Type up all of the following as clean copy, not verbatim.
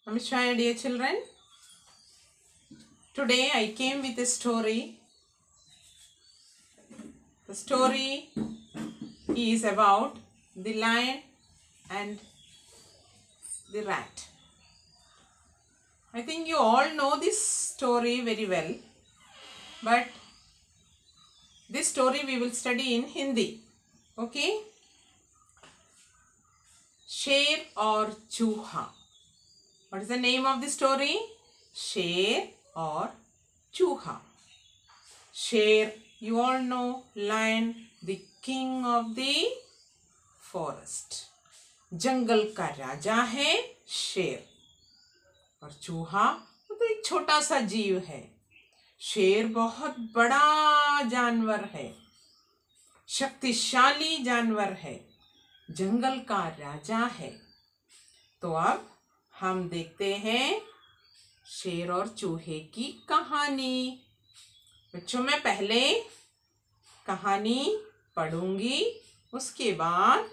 Namaskar, dear children. Today I came with a story. The story is about the lion and the rat. I think you all know this story very well, but this story we will study in Hindi. Okay? Sher or Chooha. What is the name of the story? Sher or Chooha. Sher, you all know, lion, the king of the forest. जंगल का राजा है शेर, और चूहा वो तो एक छोटा सा जीव है. शेर बहुत बड़ा जानवर है, शक्तिशाली जानवर है, जंगल का राजा है. तो अब हम देखते हैं शेर और चूहे की कहानी. बच्चों, मैं पहले कहानी पढ़ूंगी, उसके बाद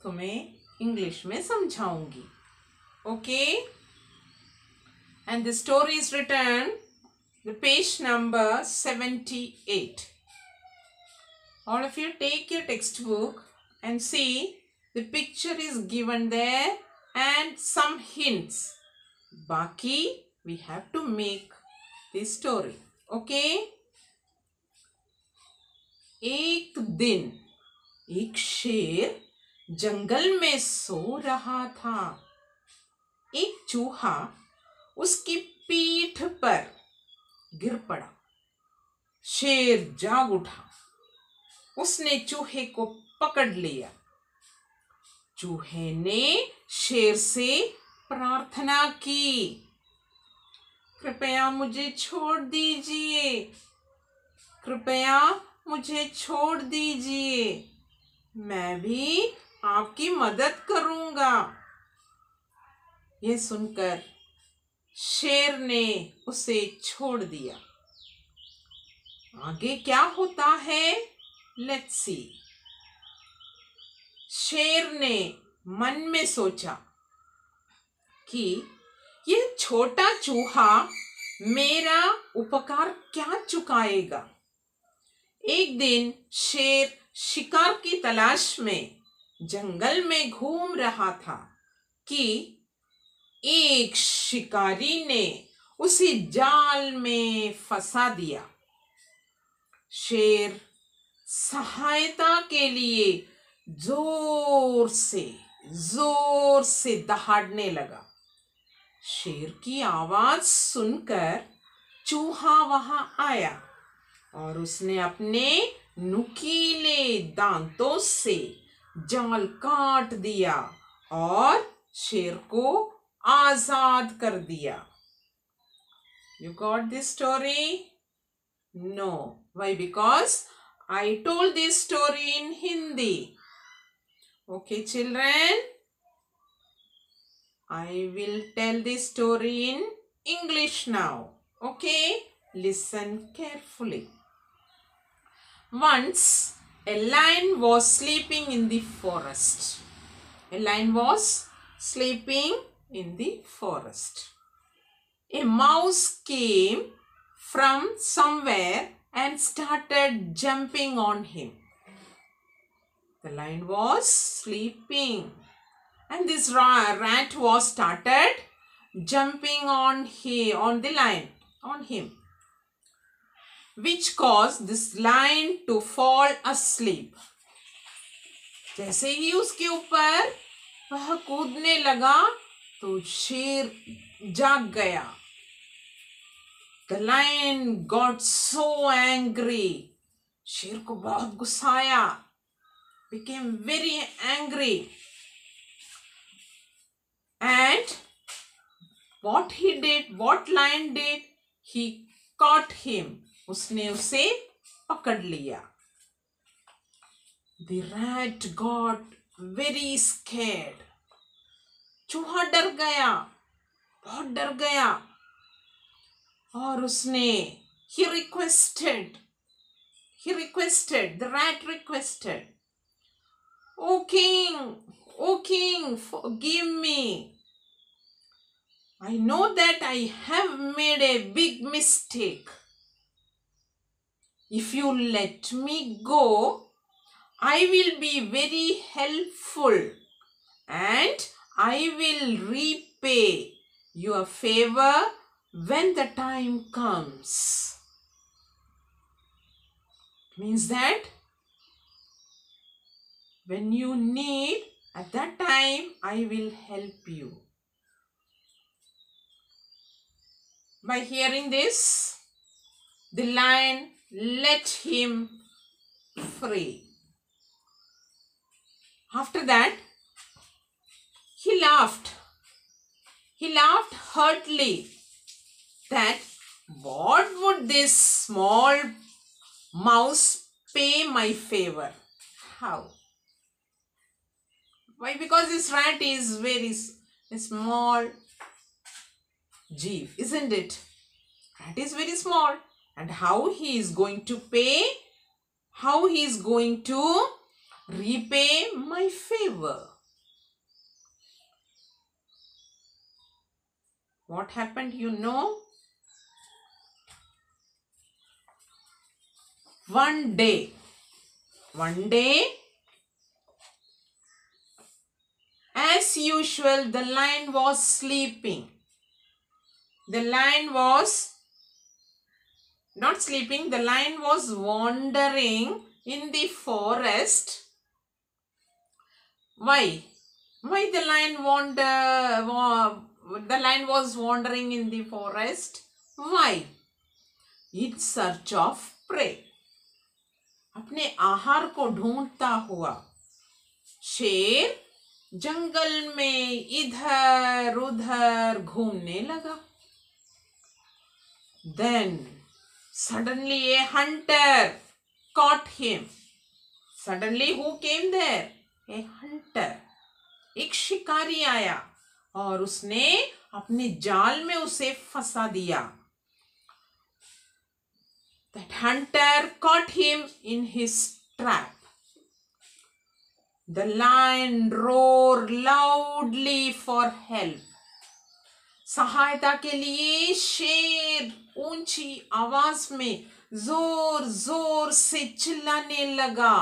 तुम्हें इंग्लिश में समझाऊंगी. Okay? And the story is written the page number 78. All of you take your textbook and see the picture is given there and some hints. बाकी we have to make the story. Okay? एक दिन एक शेर जंगल में सो रहा था. एक चूहा उसकी पीठ पर गिर पड़ा. शेर जाग उठा. उसने चूहे को पकड़ लिया. चूहे ने शेर से प्रार्थना की, कृपया मुझे छोड़ दीजिए, कृपया मुझे छोड़ दीजिए, मैं भी आपकी मदद करूंगा. यह सुनकर शेर ने उसे छोड़ दिया. आगे क्या होता है, लेट्स सी. शेर ने मन में सोचा कि यह छोटा चूहा मेरा उपकार क्या चुकाएगा. एक दिन शेर शिकार की तलाश में जंगल में घूम रहा था कि एक शिकारी ने उसे जाल में फंसा दिया. शेर सहायता के लिए जोर से दहाड़ने लगा. शेर की आवाज सुनकर चूहा वहां आया और उसने अपने नुकीले दांतों से जाल काट दिया और शेर को आजाद कर दिया. You got this story? No. Why? Because I told this story in Hindi. Okay, children? I will tell this story in English now. Okay? Listen carefully. Once, a lion was sleeping in the forest. A lion was sleeping in the forest. A mouse came from somewhere and started jumping on him. The lion was sleeping, and this rat was started jumping on the lion, on him, which caused this lion to fall asleep. जैसे ही उसके ऊपर वह कूदने लगा तो शेर जाग गया. The lion got so angry. शेर को बहुत गुस्सा आया. Became very angry. And what lion did? He caught him. उसने उसे पकड़ लिया. The rat got very scared. चूहा डर गया, बहुत डर गया, और उसने the rat requested, O king, forgive me. I know that I have made a big mistake. If you let me go, I will be very helpful and I will repay your favor when the time comes. Means that when you need, at that time I will help you. By hearing this, the lion let him free. After that, he laughed. He laughed heartily that what would this small mouse pay my favor? How? Why? Because this rat is very small jeep, isn't it? Rat is very small. And how he is going to pay? How he is going to repay my favor? What happened, you know? One day, as usual, the lion was sleeping. The lion was not sleeping, the lion was wandering in the forest. Why? Why the lion was wandering in the forest? Why? In search of prey. अपने आहार को ढूंढता हुआ शेर जंगल में इधर उधर घूमने लगा. Then suddenly a hunter caught him. Suddenly who came there? A hunter. एक शिकारी आया और उसने अपने जाल में उसे फंसा दिया. That hunter caught him in his trap. The lion roared loudly for help. सहायता के लिए शेर ऊंची आवाज में जोर जोर से चिल्लाने लगा,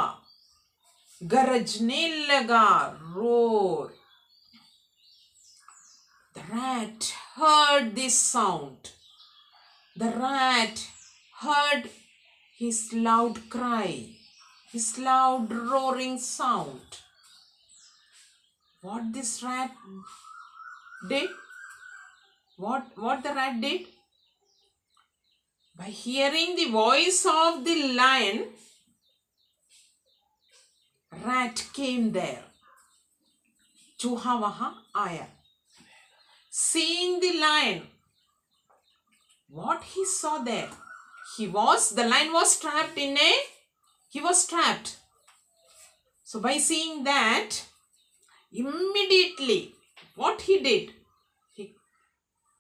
गरजने लगा, roar. The rat heard this sound. The rat heard his loud cry, his loud roaring sound. What this rat did? What the rat did? By hearing the voice of the lion, rat came there. चूहा वहां आया. Seeing the lion, what he saw there? The lion was trapped he was trapped. So by seeing that, immediately, what he did?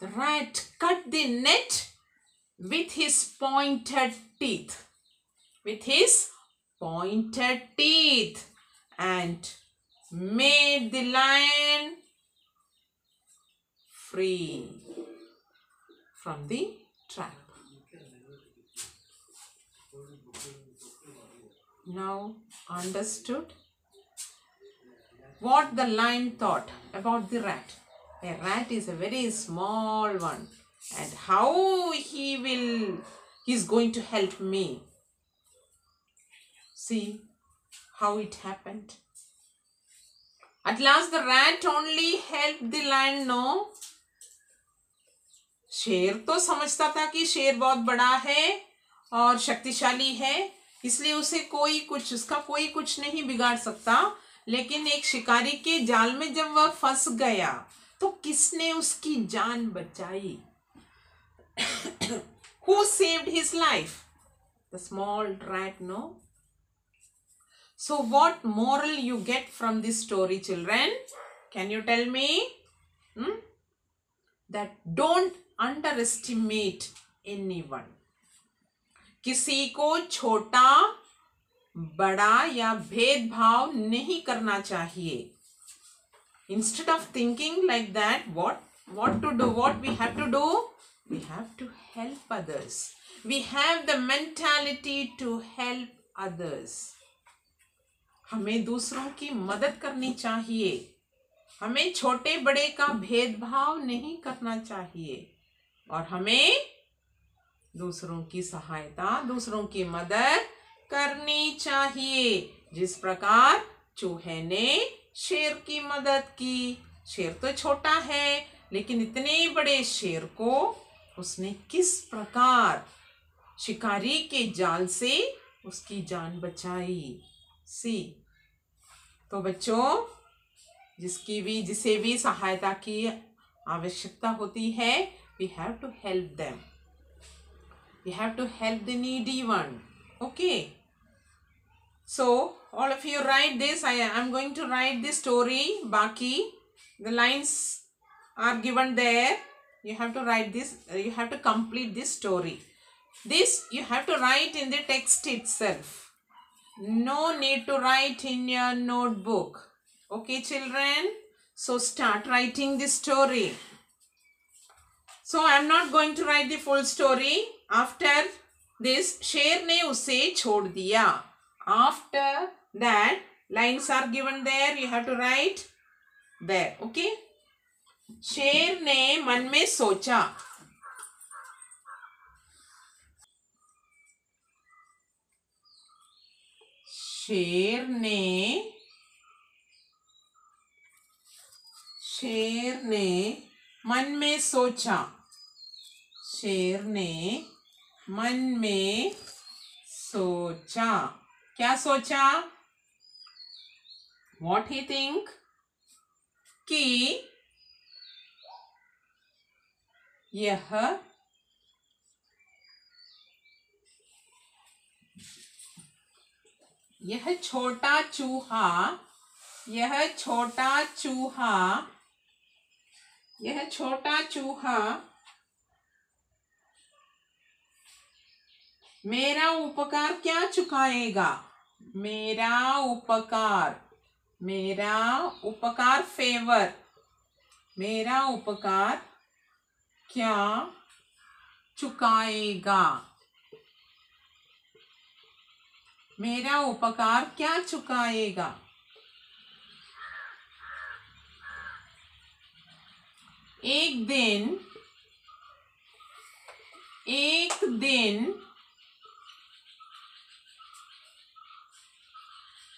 The rat cut the net with his pointed teeth. With his pointed teeth. And made the lion free from the trap. Now understood what the lion thought about the rat. A rat is a very small one, and how he's going to help me. See how it happened. At last the rat only helped the lion. No, शेर तो समझता था कि शेर बहुत बड़ा है और शक्तिशाली है, इसलिए उसका कोई कुछ नहीं बिगाड़ सकता. लेकिन एक शिकारी के जाल में जब वह फंस गया तो किसने उसकी जान बचाई? Who saved his life? The small rat, no? So what moral you get from this story, children? Can you tell me? That don't underestimate anyone. किसी को छोटा बड़ा या भेदभाव नहीं करना चाहिए. Instead of thinking like that, what to do? What we have to do? We have to help others. We have the mentality to help others. हमें दूसरों की मदद करनी चाहिए. हमें छोटे बड़े का भेदभाव नहीं करना चाहिए और हमें दूसरों की सहायता, दूसरों की मदद करनी चाहिए. जिस प्रकार चूहे ने शेर की मदद की. शेर तो छोटा है, लेकिन इतने बड़े शेर को उसने किस प्रकार शिकारी के जाल से उसकी जान बचाई. सी. तो बच्चों, जिसे भी सहायता की आवश्यकता होती है, we have to help them. We have to help the needy one. Okay. So all of you write this. I am going to write the story. Baki, the lines are given there. You have to write this. You have to complete this story. This you have to write in the text itself. No need to write in your notebook. Okay, children? So start writing the story. So I am not going to write the full story. After this, शेर ने उसे छोड़ दिया. After that, lines are given there. You have to write there. Okay? शेर ने मन में सोचा. शेर ने मन में सोचा. शेर ने मन में सोचा. क्या सोचा? What he think? कि यह छोटा चूहा मेरा उपकार क्या चुकाएगा. मेरा उपकार फेवर. मेरा उपकार क्या चुकाएगा. मेरा उपकार क्या चुकाएगा. एक दिन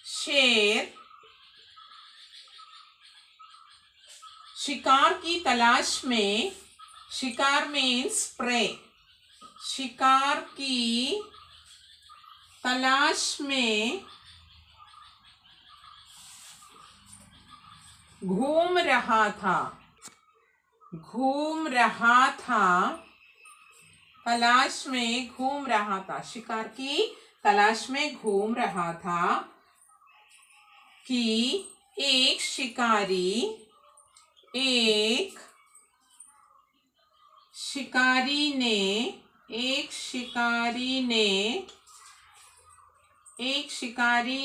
शेर शिकार की तलाश में. शिकार मीन्स प्रे. शिकार की तलाश में घूम रहा था. तलाश में घूम रहा था. शिकार की तलाश में घूम रहा था कि एक शिकारी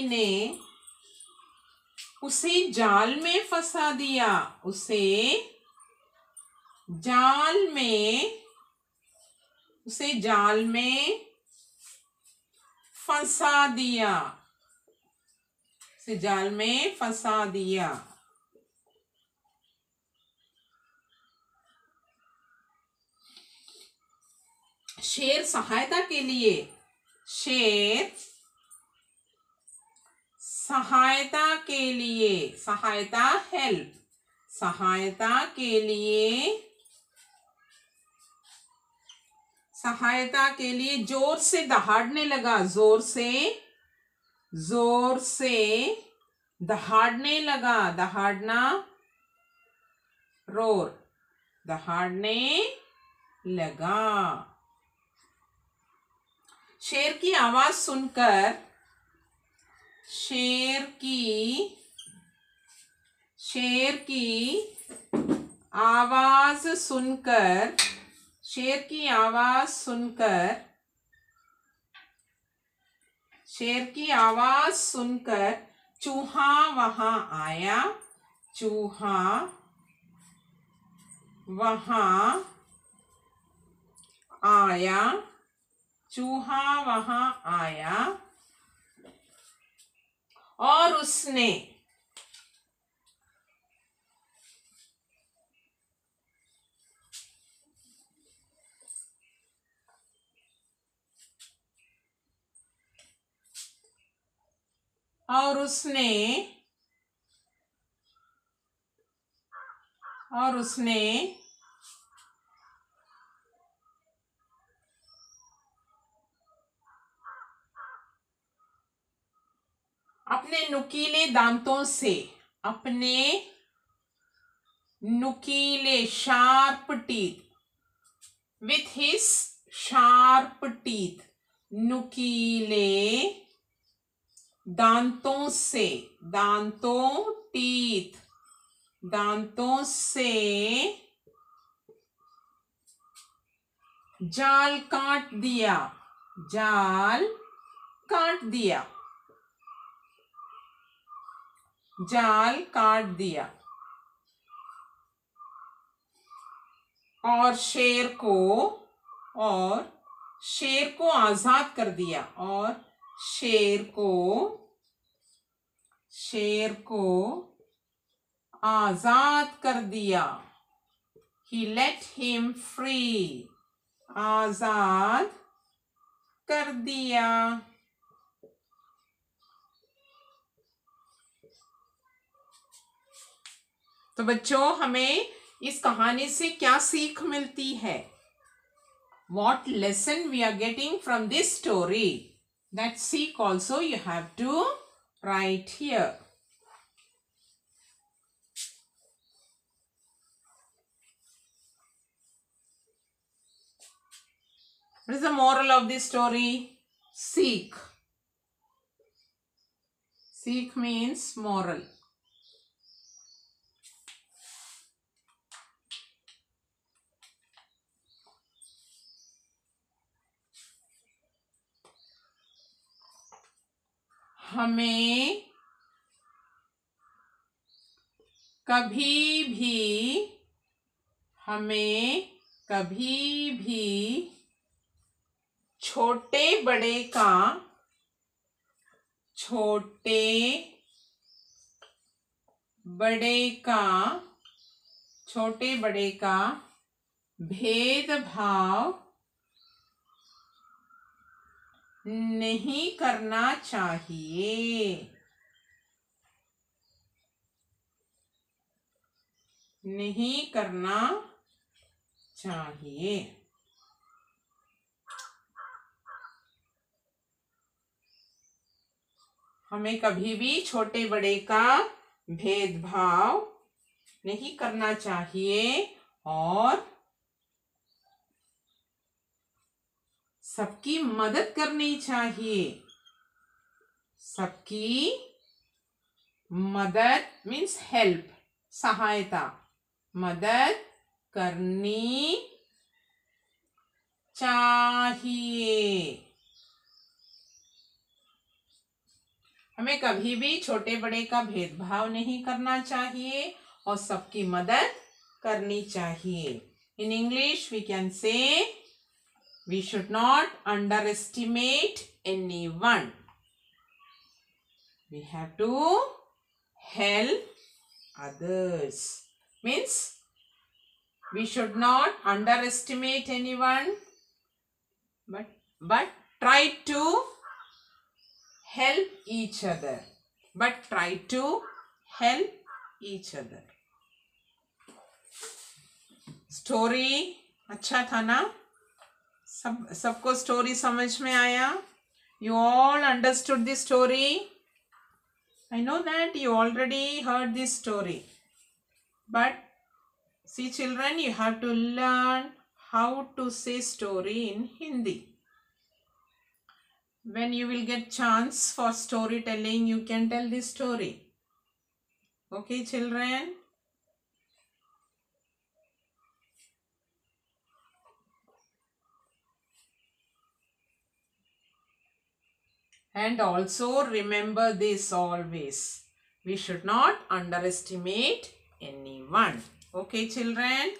ने उसे जाल में फंसा दिया. उसे जाल में फंसा दिया. शेर सहायता के लिए. सहायता हेल्प. सहायता के लिए जोर से दहाड़ने लगा. जोर से दहाड़ने लगा. दहाड़ना रोर. दहाड़ने लगा. शेर की आवाज सुनकर शेर की आवाज सुनकर चूहा वहां आया. वहां आया, चूहा वहां आया और उसने और उसने अपने नुकीले दांतों से, अपने नुकीले sharp teeth, with his sharp teeth, नुकीले दांतों से, दांतों टीथ, दांतों से जाल काट दिया, जाल काट दिया, जाल काट दिया और शेर को आजाद कर दिया, और शेर को आजाद कर दिया। He let him free, आजाद कर दिया। तो बच्चों, हमें इस कहानी से क्या सीख मिलती है? What lesson we are getting from this story? That seek also you have to write here. What is the moral of this story? Seek. Seek means moral. हमें कभी भी छोटे बड़े का भेदभाव नहीं करना चाहिए, नहीं करना चाहिए। हमें कभी भी छोटे बड़े का भेदभाव नहीं करना चाहिए और सबकी मदद करनी चाहिए। सबकी मदद मीन्स हेल्प, सहायता, मदद करनी चाहिए। हमें कभी भी छोटे बड़े का भेदभाव नहीं करना चाहिए और सबकी मदद करनी चाहिए। In English we can say we should not underestimate anyone. We have to help others. Means we should not underestimate anyone, but try to help each other. But try to help each other. Story अच्छा था ना? सबको story समझ में आया? You all understood this story? I know that you already heard this story. But see children, you have to learn how to say story in Hindi. When you will get chance for storytelling, you can tell this story. Okay children? And also remember this always. We should not underestimate anyone. Okay children?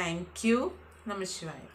Thank you. नमः शिवाय।